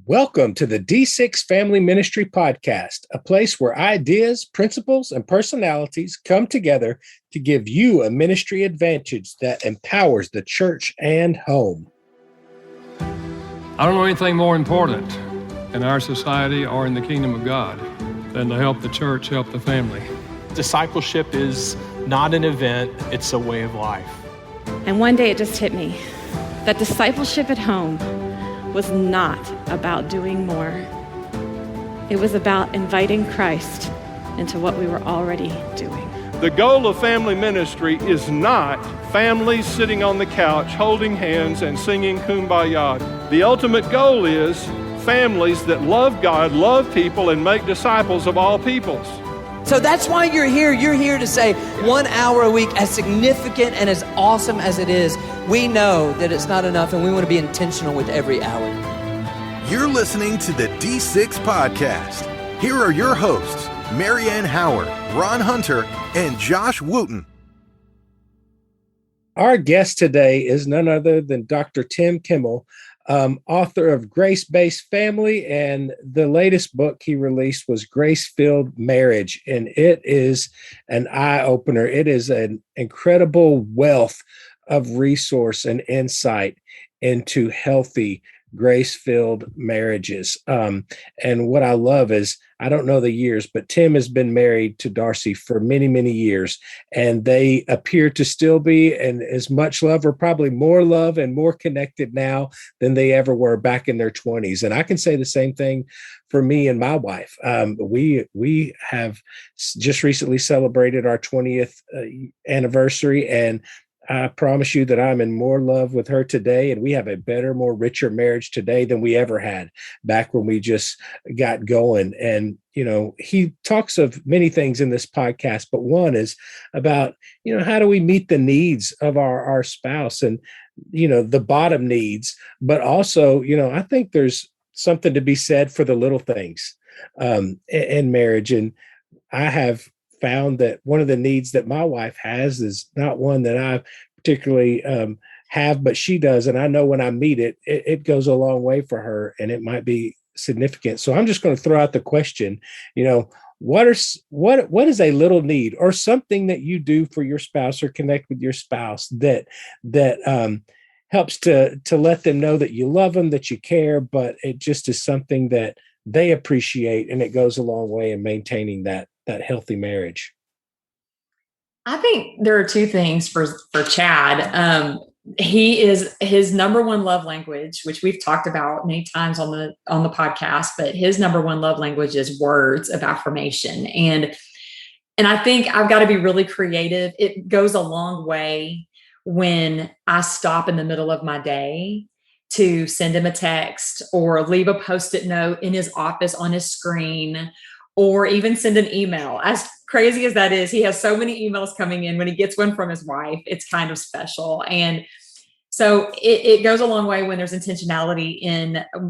Welcome to the D6 Family Ministry Podcast, a place where ideas, principles, and personalities come together to give you a ministry advantage that empowers the church and home. I don't know anything more important in our society or in the kingdom of God than to help the church, help the family. Discipleship is not an event, it's a way of life. And one day it just hit me that discipleship at home was not about doing more. It was about inviting Christ into what we were already doing. The goal of family ministry is not families sitting on the couch holding hands and singing Kumbaya. The ultimate goal is families that love God, love people, and make disciples of all peoples. So that's why you're here. You're here to say 1 hour a week, as significant and as awesome as it is, we know that it's not enough and we want to be intentional with every hour. You're listening to the D6 Podcast. Here are your hosts, Marianne Howard, Ron Hunter, and Josh Wooten. Our guest today is none other than Dr. Tim Kimmel, author of Grace-Based Family, and the latest book he released was Grace-Filled Marriage, and it is an eye-opener. It is an incredible wealth of resource and insight into healthy, grace-filled marriages. And what I love is, I don't know the years, but Tim has been married to Darcy for many, many years, and they appear to still be in as much love, or probably more love and more connected now than they ever were back in their 20s. And I can say the same thing for me and my wife. We have just recently celebrated our 20th anniversary, and I promise you that I'm in more love with her today, and we have a better, more richer marriage today than we ever had back when we just got going. And, you know, he talks of many things in this podcast, but one is about, you know, how do we meet the needs of our spouse, and, you know, the bottom needs, but also, you know, I think there's something to be said for the little things in marriage. And I have found that one of the needs that my wife has is not one that I particularly have, but she does. And I know when I meet it, it goes a long way for her, and it might be significant. So I'm just going to throw out the question, you know, what is a little need or something that you do for your spouse or connect with your spouse that helps to let them know that you love them, that you care, but it just is something that they appreciate, and it goes a long way in maintaining that healthy marriage? I think there are two things for Chad. His number one love language, which we've talked about many times on the podcast, but his number one love language is words of affirmation. And I think I've got to be really creative. It goes a long way when I stop in the middle of my day to send him a text or leave a Post-it note in his office on his screen, or even send an email. As crazy as that is, he has so many emails coming in. When he gets one from his wife, it's kind of special. And so it goes a long way when there's intentionality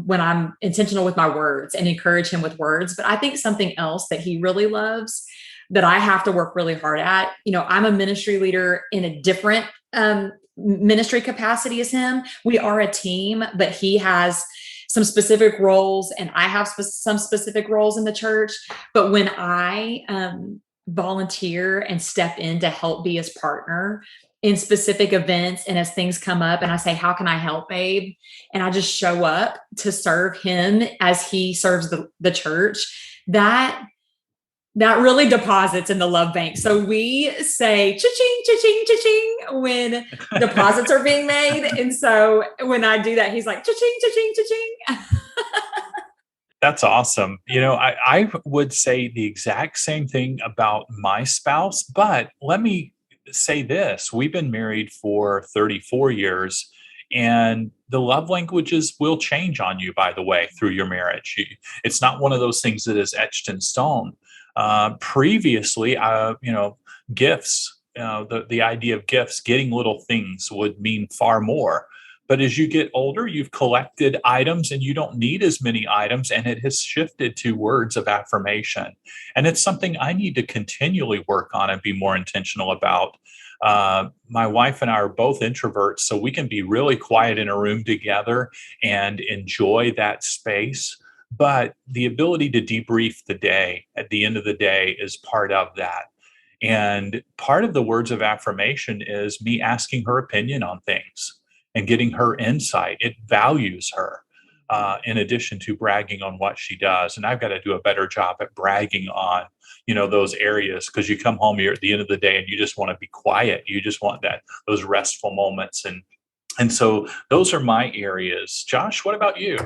when I'm intentional with my words and encourage him with words. But I think something else that he really loves that I have to work really hard at, you know, I'm a ministry leader in a different ministry capacity as him. We are a team, but he has some specific roles and I have some specific roles in the church. But when I volunteer and step in to help be his partner in specific events, and as things come up and I say, how can I help, babe? And I just show up to serve him as he serves the church, that really deposits in the love bank. So we say cha-ching, cha-ching, cha-ching when deposits are being made. And so when I do that, he's like, cha-ching, cha-ching, cha-ching. That's awesome. You know, I would say the exact same thing about my spouse, but let me say this. We've been married for 34 years, and the love languages will change on you, by the way, through your marriage. It's not one of those things that is etched in stone. Previously, gifts, the idea of gifts, getting little things would mean far more. But as you get older, you've collected items and you don't need as many items, and it has shifted to words of affirmation. And it's something I need to continually work on and be more intentional about. My wife and I are both introverts, so we can be really quiet in a room together and enjoy that space. But the ability to debrief the day at the end of the day is part of that. And part of the words of affirmation is me asking her opinion on things and getting her insight. It values her in addition to bragging on what she does. And I've got to do a better job at bragging on, those areas, because you come home, you're at the end of the day and you just want to be quiet. You just want those restful moments. And so those are my areas. Josh, what about you?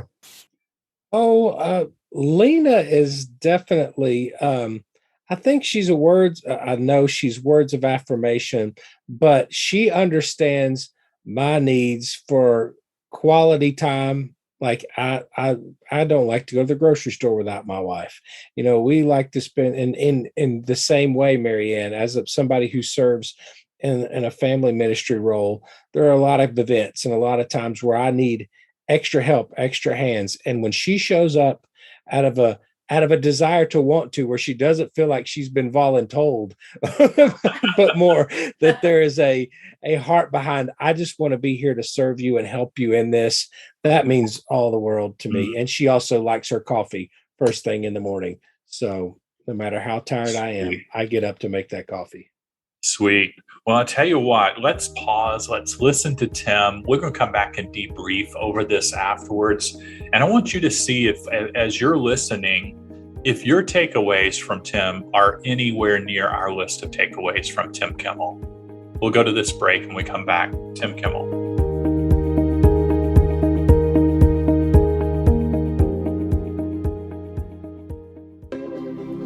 Lena is definitely, I think she's I know she's words of affirmation, but she understands my needs for quality time. Like I don't like to go to the grocery store without my wife. We like to spend in the same way, Marianne, as somebody who serves in a family ministry role. There are a lot of events and a lot of times where I need extra help, extra hands. And when she shows up out of a desire to want to, where she doesn't feel like she's been voluntold, but more that there is a heart behind, I just want to be here to serve you and help you in this. That means all the world to me. And she also likes her coffee first thing in the morning. So no matter how tired I am, I get up to make that coffee. Sweet. Well, I'll tell you what, let's pause. Let's listen to Tim. We're going to come back and debrief over this afterwards. And I want you to see if, as you're listening, if your takeaways from Tim are anywhere near our list of takeaways from Tim Kimmel. We'll go to this break and we come back. Tim Kimmel.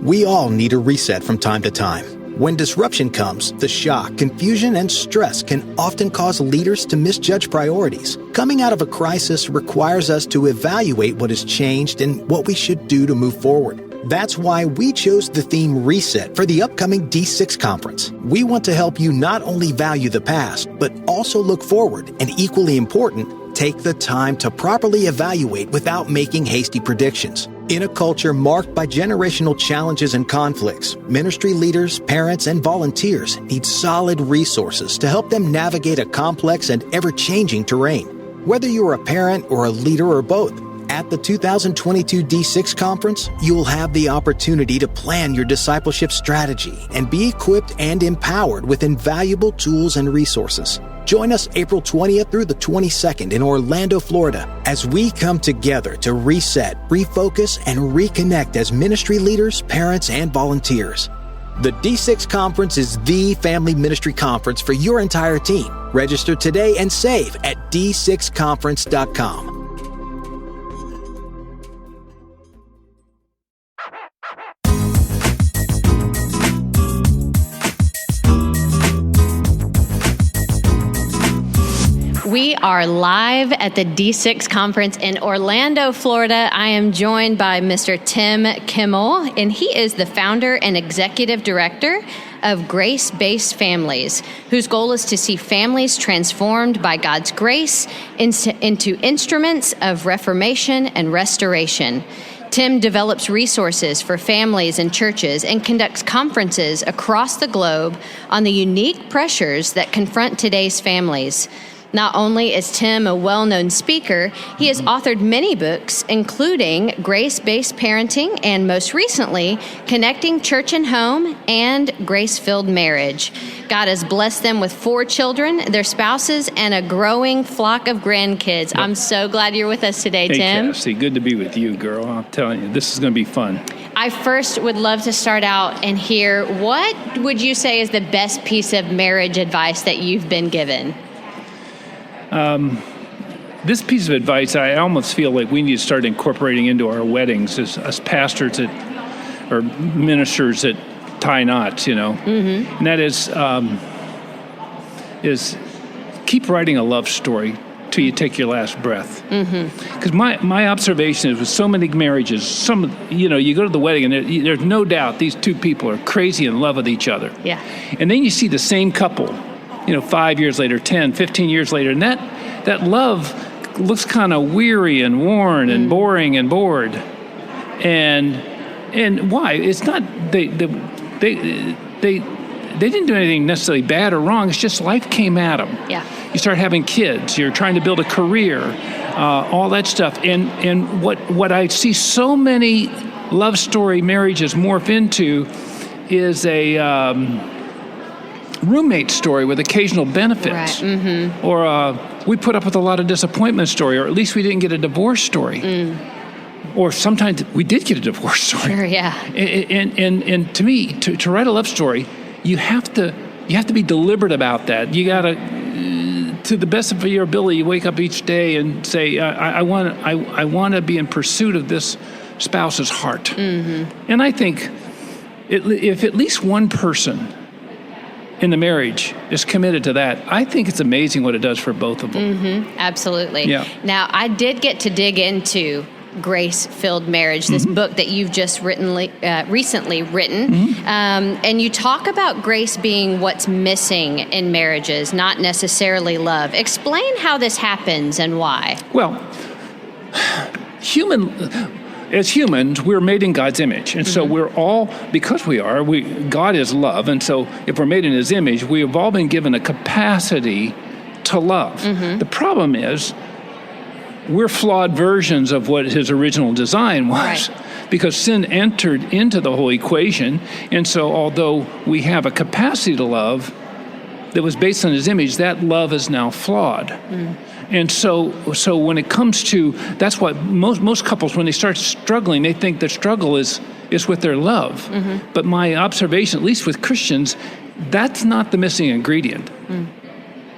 We all need a reset from time to time. When disruption comes, the shock, confusion, and stress can often cause leaders to misjudge priorities. Coming out of a crisis requires us to evaluate what has changed and what we should do to move forward. That's why we chose the theme Reset for the upcoming D6 conference. We want to help you not only value the past, but also look forward, and equally important, take the time to properly evaluate without making hasty predictions. In a culture marked by generational challenges and conflicts, ministry leaders, parents, and volunteers need solid resources to help them navigate a complex and ever-changing terrain. Whether you're a parent or a leader or both, at the 2022 D6 Conference, you will have the opportunity to plan your discipleship strategy and be equipped and empowered with invaluable tools and resources. Join us April 20th through the 22nd in Orlando, Florida, as we come together to reset, refocus, and reconnect as ministry leaders, parents, and volunteers. The D6 Conference is the family ministry conference for your entire team. Register today and save at d6conference.com. We are live at the D6 conference in Orlando, Florida. I am joined by Mr. Tim Kimmel, and he is the founder and executive director of Grace-Based Families, whose goal is to see families transformed by God's grace into instruments of reformation and restoration. Tim develops resources for families and churches and conducts conferences across the globe on the unique pressures that confront today's families. Not only is Tim a well-known speaker, he has authored many books, including Grace-Based Parenting and, most recently, Connecting Church and Home and Grace-Filled Marriage. God has blessed them with 4 children, their spouses, and a growing flock of grandkids. Yep. I'm so glad you're with us today, Tim. Hey, Cassie, good to be with you, girl. I'm telling you, this is going to be fun. I first would love to start out and hear, what would you say is the best piece of marriage advice that you've been given? This piece of advice, I almost feel like we need to start incorporating into our weddings as pastors or ministers that tie knots, Mm-hmm. And that is keep writing a love story till you take your last breath. Because my observation is with so many marriages, you go to the wedding and there's no doubt these two people are crazy in love with each other. Yeah. And then you see the same couple, 5 years later, 10, 15 years later, and that love looks kind of weary and worn and boring and bored. And why? It's not they they didn't do anything necessarily bad or wrong. It's just life came at them. Yeah. You start having kids. You're trying to build a career, all that stuff. And what I see so many love story marriages morph into is a roommate story with occasional benefits. Right. Mm-hmm. Or we put up with a lot of disappointment story, or at least we didn't get a divorce story. Or sometimes we did get a divorce story. Sure, yeah. And to me, to write a love story, you have to be deliberate about that. You got to the best of your ability, you wake up each day and say, I want to be in pursuit of this spouse's heart. Mm-hmm. And I think if at least one person in the marriage is committed to that, I think it's amazing what it does for both of them. Mm-hmm. Absolutely. Yeah. Now, I did get to dig into Grace-Filled Marriage, this book that you've just recently written. And you talk about grace being what's missing in marriages, not necessarily love. Explain how this happens and why. Well, as humans, we're made in God's image. And so we're all, because God is love. And so if we're made in his image, we have all been given a capacity to love. The problem is, we're flawed versions of what his original design was, because sin entered into the whole equation. And so although we have a capacity to love that was based on his image, that love is now flawed. And so when it comes to, that's what most couples, when they start struggling, they think the struggle is with their love. But my observation, at least with Christians, that's not the missing ingredient.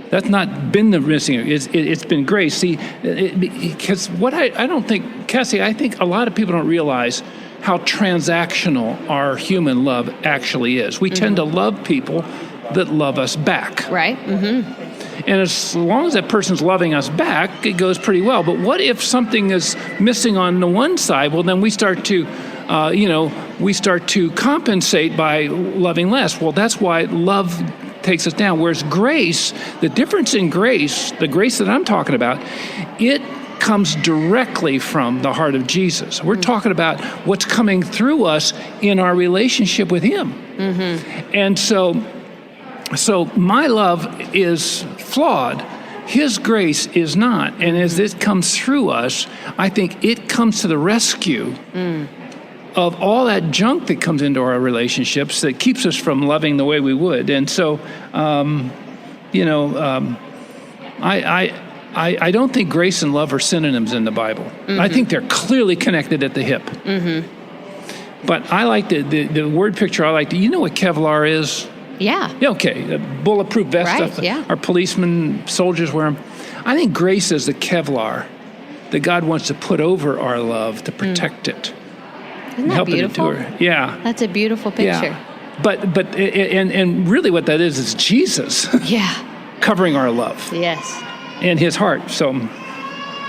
That's not been the missing. It's been grace. See, because what I don't think, Cassie, I think a lot of people don't realize how transactional our human love actually is. We tend to love people that love us back. Right. And as long as that person's loving us back, it goes pretty well. But what if something is missing on the one side? Well, then we start to, compensate by loving less. Well, that's why love takes us down. Whereas grace, the difference in grace, the grace that I'm talking about, it comes directly from the heart of Jesus. We're talking about what's coming through us in our relationship with him. And so my love is flawed. His grace is not. And as it comes through us, I think it comes to the rescue of all that junk that comes into our relationships that keeps us from loving the way we would. And so, I don't think grace and love are synonyms in the Bible. I think they're clearly connected at the hip. But I like the word picture. I like you know what Kevlar is? Yeah. Okay, a bulletproof vest Right, stuff. yeah. Our policemen, soldiers wear them. I think grace is the Kevlar that God wants to put over our love to protect it. Isn't that help beautiful? it endure. Yeah. That's a beautiful picture. Yeah. But really what that is Jesus. Yeah. Covering our love. Yes. And his heart. So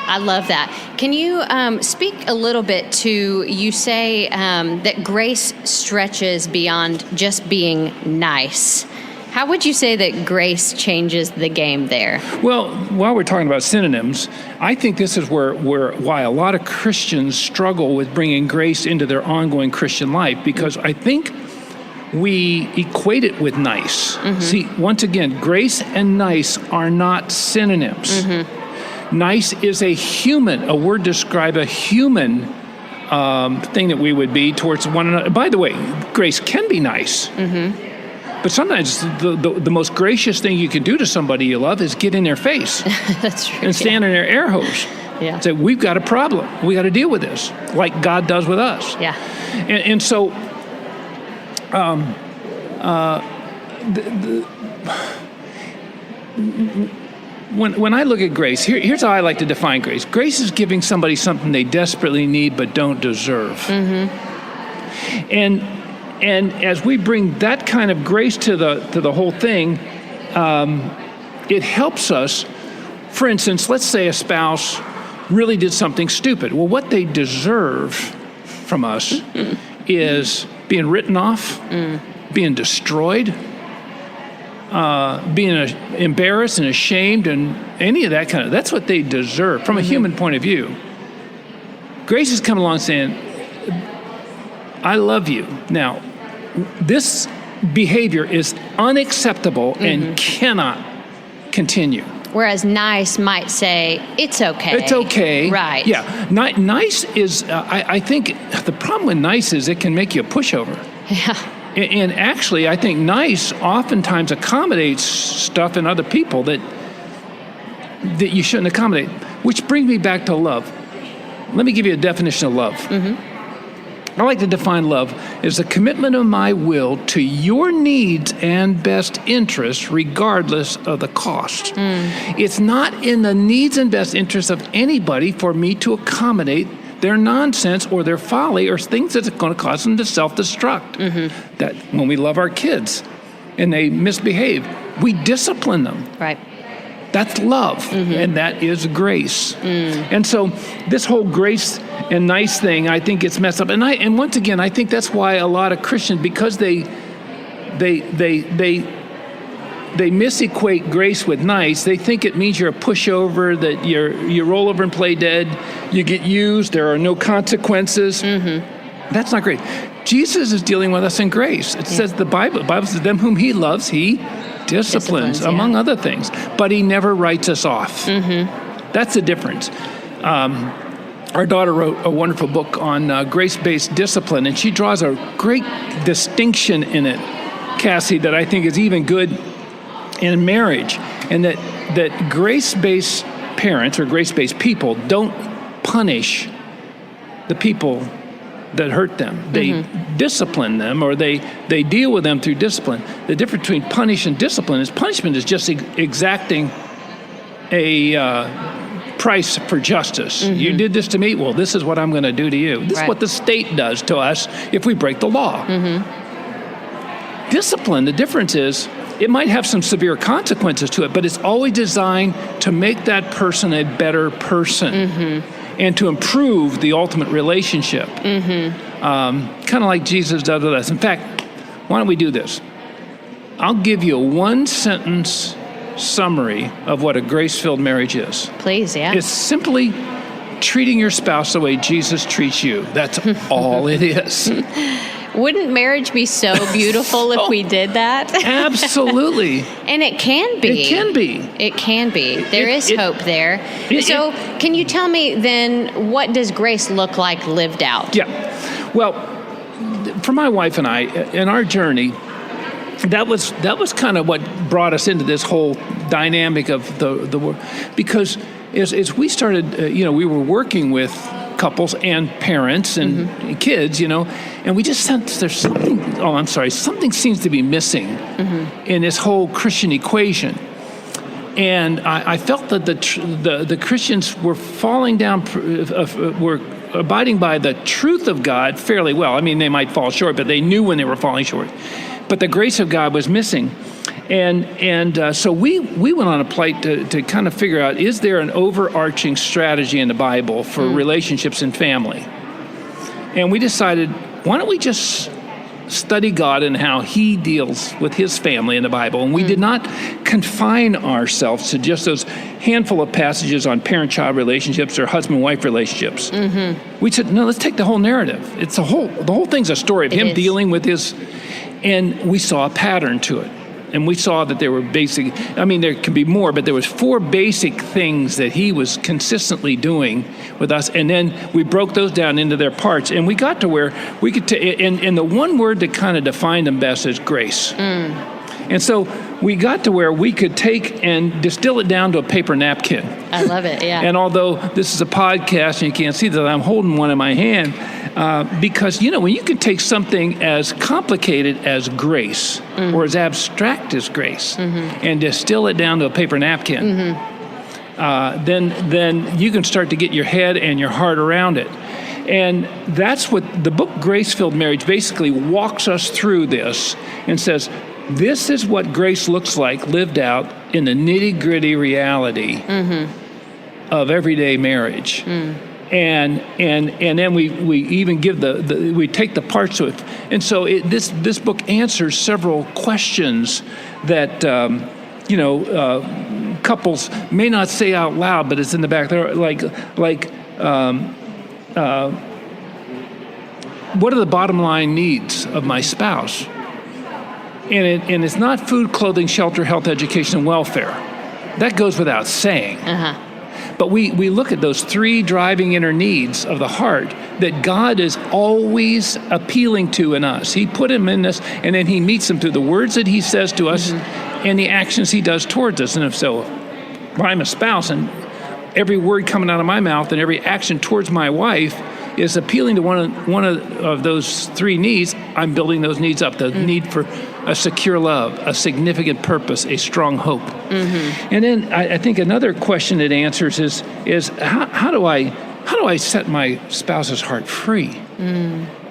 I love that. Can you speak a little bit to, you say that grace stretches beyond just being nice. How would you say that grace changes the game there? Well, while we're talking about synonyms, I think this is why a lot of Christians struggle with bringing grace into their ongoing Christian life, because I think we equate it with nice. See, once again, grace and nice are not synonyms. Nice is a word describe a human thing that we would be towards one another. By the way, grace can be nice. But sometimes the most gracious thing you can do to somebody you love is get in their face. That's true. And stand in their air hose. Yeah. Say, we've got a problem. We got to deal with this, like God does with us. Yeah. And so, when I look at grace, here's how I like to define grace. Grace is giving somebody something they desperately need but don't deserve. And as we bring that kind of grace to the whole thing, it helps us. For instance, let's say a spouse really did something stupid. Well, what they deserve from us is being written off, being destroyed, being embarrassed and ashamed, and any of that kind of. That's what they deserve from a human point of view. Grace has come along saying, I love you. Now, this behavior is unacceptable and cannot continue. Whereas nice might say, it's okay. It's okay. Right. Yeah. Nice is, I think the problem with nice is it can make you a pushover. Yeah. And actually, I think nice oftentimes accommodates stuff in other people that you shouldn't accommodate. Which brings me back to love. Let me give you a definition of love. I like to define love as the commitment of my will to your needs and best interests, regardless of the cost. It's not in the needs and best interests of anybody for me to accommodate their nonsense or their folly or things that's going to cause them to self-destruct. That when we love our kids and they misbehave, we discipline them. Right. That's love, and that is grace. And so this whole grace and nice thing, I think it's messed up. And once again, I think that's why a lot of Christians, because they misequate grace with nice, they think it means you're a pushover, that you roll over and play dead, you get used, there are no consequences. That's not great. Jesus is dealing with us in grace. It says the Bible says, them whom he loves, he disciplines, among other things. But he never writes us off. That's the difference. Our daughter wrote a wonderful book on grace-based discipline, and she draws a great distinction in it, Cassie, that I think is even good in marriage, and that grace-based parents or grace-based people don't punish the people that hurt them. They discipline them, or they deal with them through discipline. The difference between punish and discipline is punishment is just exacting a price for justice. You did this to me, well, this is what I'm going to do to you. This is what the state does to us if we break the law. Discipline, the difference is, it might have some severe consequences to it, but it's always designed to make that person a better person. And to improve the ultimate relationship. Kind of like Jesus does with us. In fact, why don't we do this? I'll give you a one-sentence summary of what a grace-filled marriage is. Please, yeah. It's simply treating your spouse the way Jesus treats you. That's all it is. Wouldn't marriage be so beautiful if we did that? Absolutely. And it can be. It can be. It can be. There is hope there. So can you tell me then, what does grace look like lived out? Yeah. Well, for my wife and I, in our journey, that was kind of what brought us into this whole dynamic of the work. Because as we started, we were working with couples and parents and kids, and we just sensed there's something seems to be missing in this whole Christian equation. And I felt that the Christians were falling down, were abiding by the truth of God fairly well. I mean, they might fall short, but they knew when they were falling short. But the grace of God was missing. And so we went on a plight to kind of figure out, is there an overarching strategy in the Bible for relationships and family? And we decided, why don't we just study God and how he deals with his family in the Bible? And we did not confine ourselves to just those handful of passages on parent-child relationships or husband-wife relationships. We said, no, let's take the whole narrative. It's the whole thing's a story of him dealing with his, and we saw a pattern to it. And we saw that there were there can be more, but there was 4 basic things that he was consistently doing with us. And then we broke those down into their parts. And we got to where we could, and the one word that kind of defined them best is grace. And so we got to where we could take and distill it down to a paper napkin. I love it, yeah. And although this is a podcast and you can't see that, I'm holding one in my hand, because, when you can take something as complicated as grace or as abstract as grace and distill it down to a paper napkin, then you can start to get your head and your heart around it. And that's what the book Grace-Filled Marriage basically walks us through this and says, this is what grace looks like lived out in the nitty-gritty reality of everyday marriage. And then we even give we take the parts to it. And so this book answers several questions that couples may not say out loud, but it's in the back there, like what are the bottom line needs of my spouse? And it's not food, clothing, shelter, health, education, and welfare. That goes without saying. But we look at those three driving inner needs of the heart that God is always appealing to in us. He put them in us, and then he meets them through the words that he says to us and the actions he does towards us. And if so, if I'm a spouse and every word coming out of my mouth and every action towards my wife is appealing to one of those three needs, I'm building those needs up. The need for a secure love, a significant purpose, a strong hope. And then I think another question it answers is how do I set my spouse's heart free?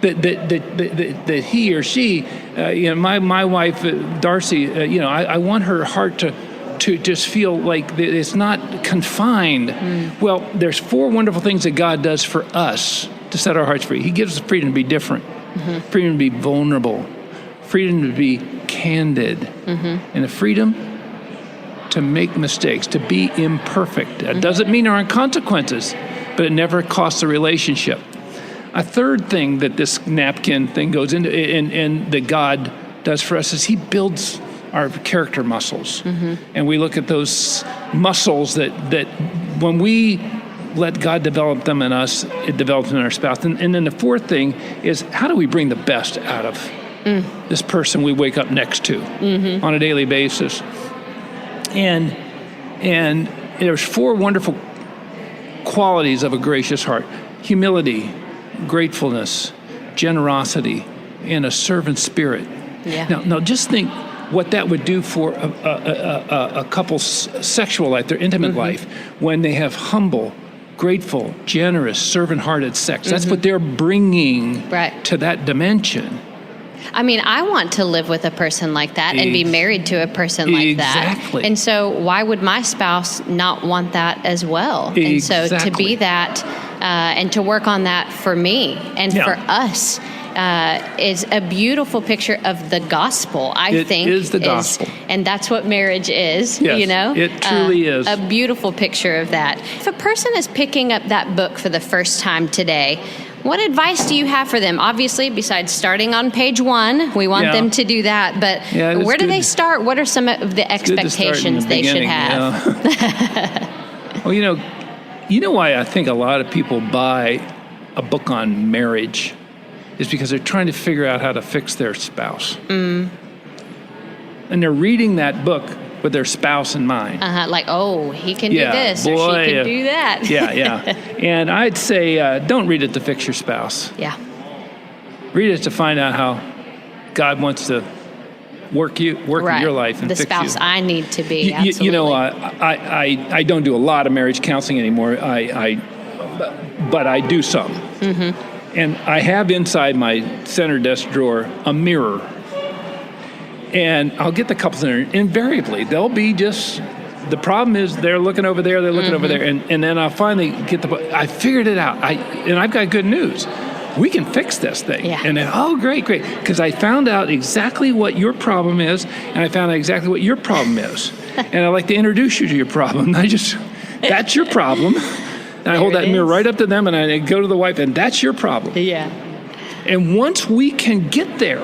That he or she, my wife Darcy, I want her heart to just feel like it's not confined. Well, there's four wonderful things that God does for us to set our hearts free. He gives us freedom to be different, freedom to be vulnerable, freedom to be candid, and the freedom to make mistakes, to be imperfect. That doesn't mean there aren't consequences, but it never costs the relationship. A third thing that this napkin thing goes into, and that God does for us, is he builds our character muscles. And we look at those muscles that when we let God develop them in us, it develops in our spouse. And then the fourth thing is, how do we bring the best out of this person we wake up next to on a daily basis? And there's four wonderful qualities of a gracious heart: humility, gratefulness, generosity, and a servant spirit. Now just think what that would do for a couple's sexual life, their intimate life, when they have humble, grateful, generous, servant-hearted sex. That's what they're bringing to that dimension. I mean, I want to live with a person like that and be married to a person like that. And so why would my spouse not want that as well? And so to be that and to work on that for me and for us is a beautiful picture of the gospel, I think. It is the gospel. And that's what marriage is, Yes, it truly is. A beautiful picture of that. If a person is picking up that book for the first time today, what advice do you have for them? Obviously, besides starting on page 1, we want them to do that. But where do they start? What are some of the expectations they should have? Well, you know why I think a lot of people buy a book on marriage is because they're trying to figure out how to fix their spouse. And they're reading that book with their spouse in mind. Like, oh, he can do this, or she can do that. And I'd say don't read it to fix your spouse. Read it to find out how God wants to work in your life and the fix spouse you. I need to be. I don't do a lot of marriage counseling anymore. But I do some. And I have inside my center desk drawer a mirror. And I'll get the couples in there. Invariably, they'll be just, the problem is they're looking over there, they're looking over there. And then I'll finally get I figured it out. And I've got good news. We can fix this thing. And then, oh, great. Because I found out exactly what your problem is, and I found out exactly what your problem is. And I'd like to introduce you to your problem. That's your problem. And I hold that mirror right up to them, and I go to the wife, and that's your problem. And once we can get there,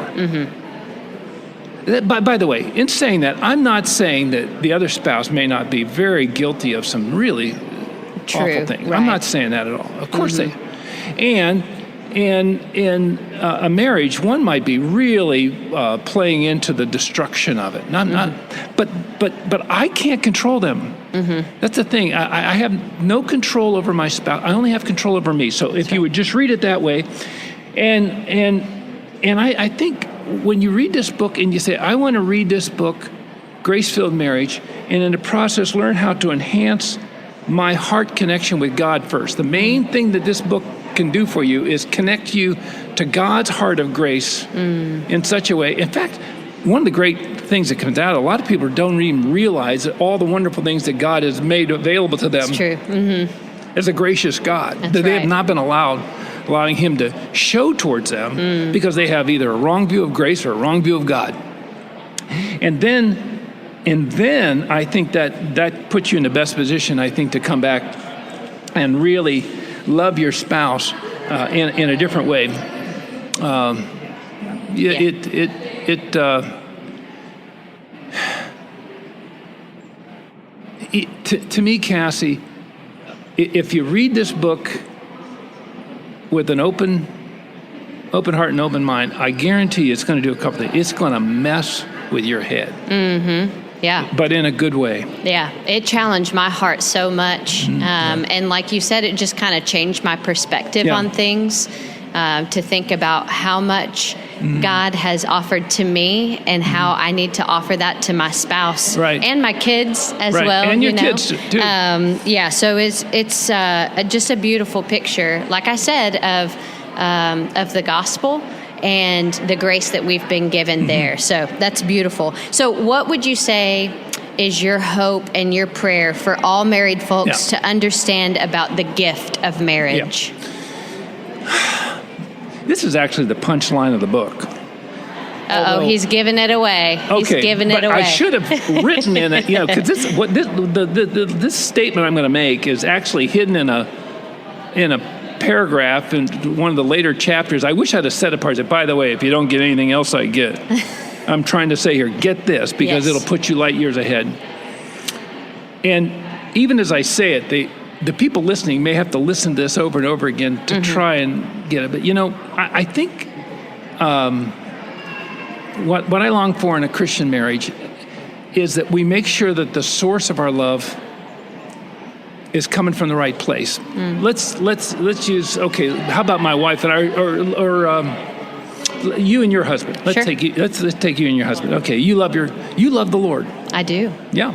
by the way, in saying that, I'm not saying that the other spouse may not be very guilty of some really awful things. I'm not saying that at all. Of course they. And in a marriage, one might be really playing into the destruction of it. But I can't control them. That's the thing. I have no control over my spouse. I only have control over me. So if you would just read it that way, and I think when you read this book and you say, I want to read this book, Grace-Filled Marriage, and in the process learn how to enhance my heart connection with God first. The main thing that this book can do for you is connect you to God's heart of grace in such a way. In fact, one of the great things that comes out, a lot of people don't even realize that all the wonderful things that God has made available to them as a gracious God, that they have not been allowing him to show towards them because they have either a wrong view of grace or a wrong view of God. And then I think that puts you in the best position, I think, to come back and really love your spouse in a to me, Cassie, if you read this book with an open heart and open mind, I guarantee you it's going to do a couple things. It's going to mess with your head. Mm-hmm. Yeah. But in a good way. Yeah. It challenged my heart so much. And like you said, it just kind of changed my perspective on things, to think about how much God has offered to me and how I need to offer that to my spouse and my kids as well. And your kids too. So it's just a beautiful picture, like I said, of the gospel and the grace that we've been given there. So that's beautiful. So what would you say is your hope and your prayer for all married folks to understand about the gift of marriage? This is actually the punchline of the book. He's giving it away. He's giving it away. I should have written in it, because this statement I'm going to make is actually hidden in a paragraph in one of the later chapters. I wish I'd have set apart. By the way, if you don't get anything else I get, I'm trying to say here, get this, because it'll put you light years ahead. And even as I say it, the people listening may have to listen to this over and over again to try and get it. But I think what I long for in a Christian marriage is that we make sure that the source of our love is coming from the right place. Let's use, how about my wife and I, or you and your husband. Let's take you and your husband. Okay, you love the Lord. I do. Yeah.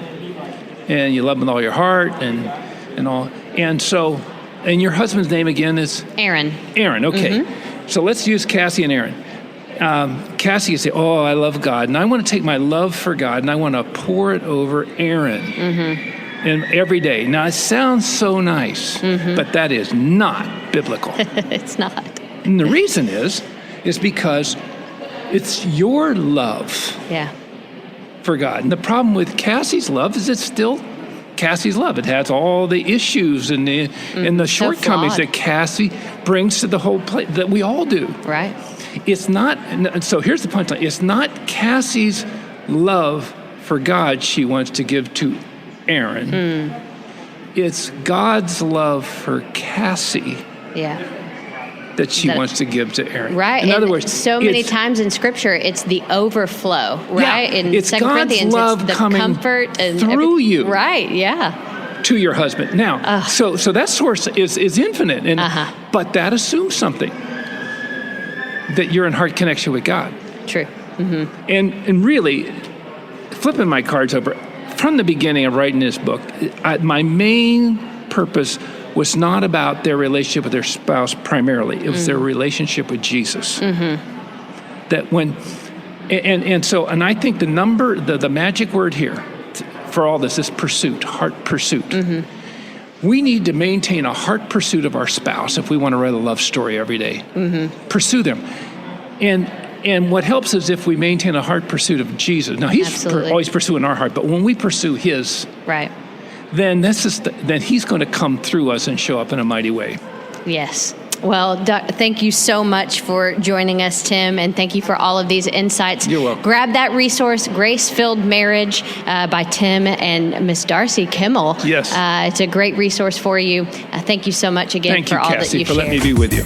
And you love him with all your heart and all. And so, and your husband's name again is? Aaron. Aaron, okay. So let's use Cassie and Aaron. Cassie, you say, I love God. And I want to take my love for God and I want to pour it over Aaron. And every day. Now, it sounds so nice, but that is not biblical. It's not. And the reason is because it's your love for God. And the problem with Cassie's love is it's still Cassie's love. It has all the issues and the shortcomings that Cassie brings to the whole place that we all do. Right. It's not, so here's the punchline. It's not Cassie's love for God she wants to give to Aaron. It's God's love for Cassie that she wants to give to Aaron. Right. In other words, so many times in Scripture, it's the overflow, right? In it's 2 God's Corinthians, love it's the coming comfort and through you. Right, yeah. To your husband. Now, so that source is infinite, but that assumes something, that you're in heart connection with God. True. And really, flipping my cards over, from the beginning of writing this book, my main purpose was not about their relationship with their spouse primarily. It was their relationship with Jesus. That when, and I think the magic word here for all this is pursuit, heart pursuit. We need to maintain a heart pursuit of our spouse if we want to write a love story every day. Pursue them. And what helps is if we maintain a heart pursuit of Jesus. Now, he's always pursuing our heart, but when we pursue his, then then he's going to come through us and show up in a mighty way. Yes. Well, thank you so much for joining us, Tim, and thank you for all of these insights. You're welcome. Grab that resource, Grace-Filled Marriage by Tim and Miss Darcy Kimmel. Yes. It's a great resource for you. Thank you so much again for all that you've shared. Thank you, Cassie, for letting me be with you.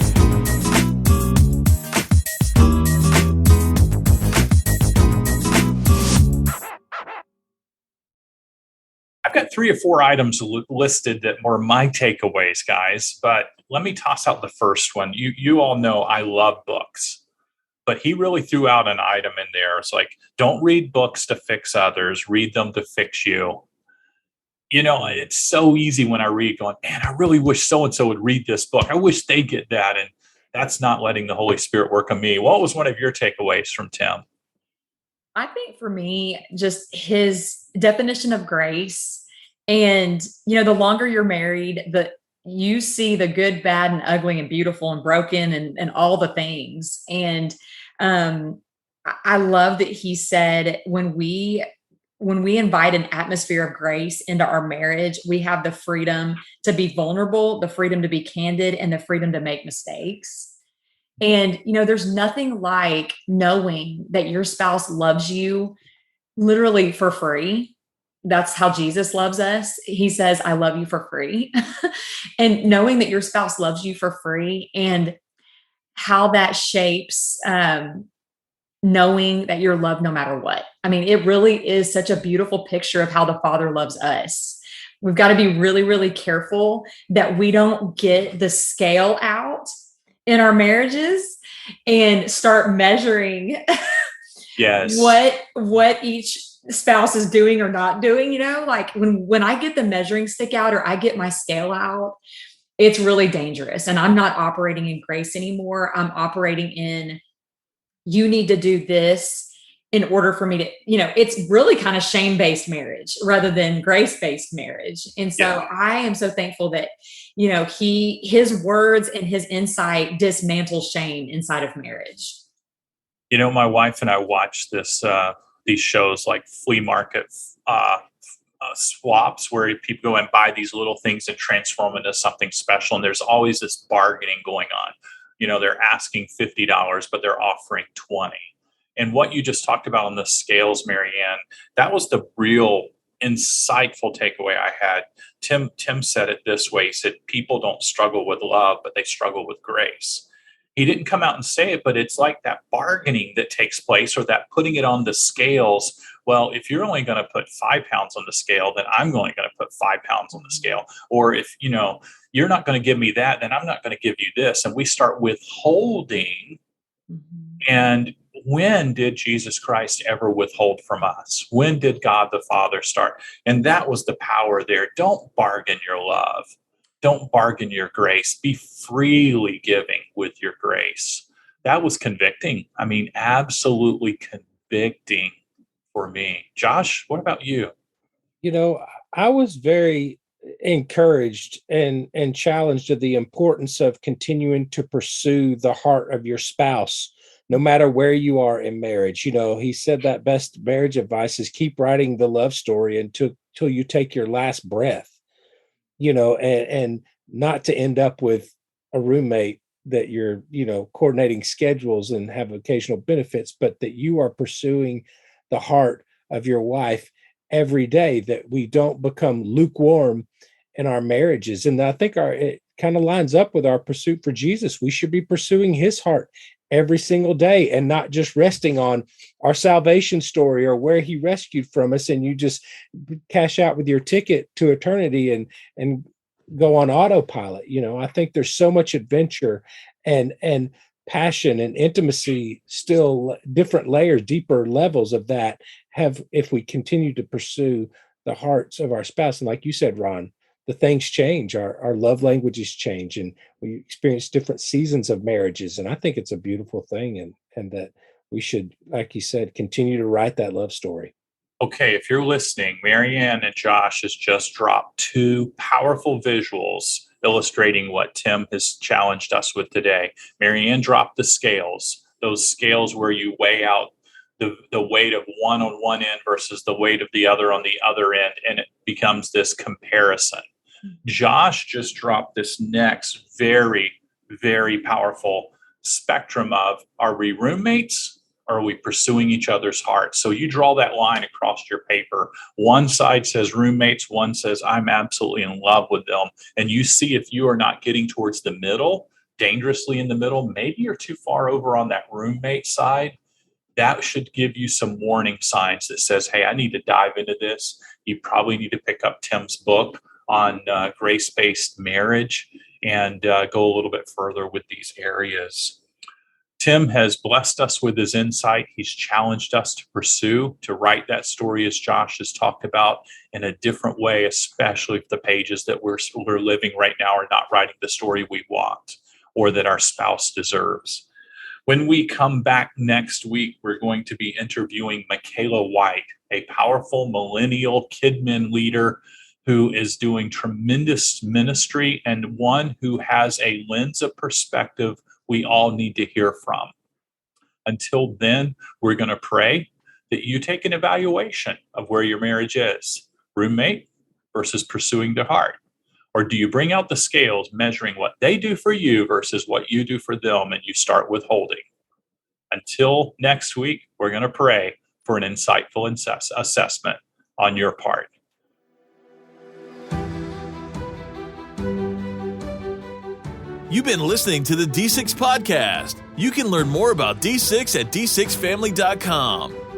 I've got 3 or 4 items listed that were my takeaways, guys, but let me toss out the first one. You all know I love books, but he really threw out an item in there. It's like, don't read books to fix others, read them to fix you. It's so easy when I read going, man, I really wish so-and-so would read this book. I wish they get that. And that's not letting the Holy Spirit work on me. What was one of your takeaways from Tim? I think for me, just his definition of grace. And, the longer you're married, you see the good, bad, and ugly, and beautiful, and broken, and all the things. And I love that he said, when we invite an atmosphere of grace into our marriage, we have the freedom to be vulnerable, the freedom to be candid, and the freedom to make mistakes. And, there's nothing like knowing that your spouse loves you literally for free. that's how Jesus loves us. He says, I love you for free. And knowing that your spouse loves you for free and how that shapes knowing that you're loved no matter what. I mean, it really is such a beautiful picture of how the Father loves us. We've got to be really, really careful that we don't get the scale out in our marriages and start measuring Yes. what each spouse is doing or not doing. Like when I get the measuring stick out or I get my scale out, it's really dangerous. And I'm not operating in grace anymore. I'm operating in, you need to do this in order for me to, it's really kind of shame-based marriage rather than grace-based marriage. And so I am so thankful that, his words and his insight dismantle shame inside of marriage. My wife and I watch these shows like flea market swaps, where people go and buy these little things and transform into something special. And there's always this bargaining going on. They're asking $50, but they're offering $20. And what you just talked about on the scales, Marianne, that was the real insightful takeaway I had. Tim said it this way. He said, people don't struggle with love, but they struggle with grace. He didn't come out and say it, but it's like that bargaining that takes place, or that putting it on the scales. Well, if you're only going to put 5 pounds on the scale, then I'm only going to put 5 pounds on the scale. Or if, you're not going to give me that, then I'm not going to give you this. And we start withholding. And when did Jesus Christ ever withhold from us? When did God the Father start? And that was the power there. Don't bargain your love. Don't bargain your grace. Be freely giving with your grace. That was convicting. I mean, absolutely convicting for me. Josh, what about you? I was very encouraged and challenged of the importance of continuing to pursue the heart of your spouse, no matter where you are in marriage. He said that best marriage advice is keep writing the love story until you take your last breath, and not to end up with a roommate that you're, coordinating schedules and have occasional benefits, but that you are pursuing the heart of your wife every day, that we don't become lukewarm in our marriages. And I think it kind of lines up with our pursuit for Jesus. We should be pursuing his heart every single day and not just resting on our salvation story or where he rescued from us, and you just cash out with your ticket to eternity and go on autopilot. I think there's so much adventure and passion and intimacy, still different layers, deeper levels of that if we continue to pursue the hearts of our spouse. And like you said, Ron, the things change, our love languages change, and we experience different seasons of marriages. And I think it's a beautiful thing, and that we should, like you said, continue to write that love story. Okay, if you're listening, Marianne and Josh has just dropped 2 powerful visuals illustrating what Tim has challenged us with today. Marianne dropped the scales, those scales where you weigh out the weight of one on one end versus the weight of the other on the other end, and it becomes this comparison. Josh just dropped this next very, very powerful spectrum of, are we roommates or are we pursuing each other's hearts? So you draw that line across your paper. One side says roommates, one says I'm absolutely in love with them. And you see if you are not getting towards the middle, dangerously in the middle, maybe you're too far over on that roommate side. That should give you some warning signs that says, hey, I need to dive into this. You probably need to pick up Tim's book on grace-based marriage and go a little bit further with these areas. Tim has blessed us with his insight. He's challenged us to pursue, to write that story, as Josh has talked about, in a different way, especially if the pages that we're living right now are not writing the story we want or that our spouse deserves. When we come back next week, we're going to be interviewing Michaela White, a powerful millennial kidmin leader who is doing tremendous ministry and one who has a lens of perspective we all need to hear from. Until then, we're going to pray that you take an evaluation of where your marriage is, roommate versus pursuing the heart. Or do you bring out the scales, measuring what they do for you versus what you do for them, and you start withholding? Until next week, we're going to pray for an insightful assessment on your part. You've been listening to the D6 Podcast. You can learn more about D6 at d6family.com.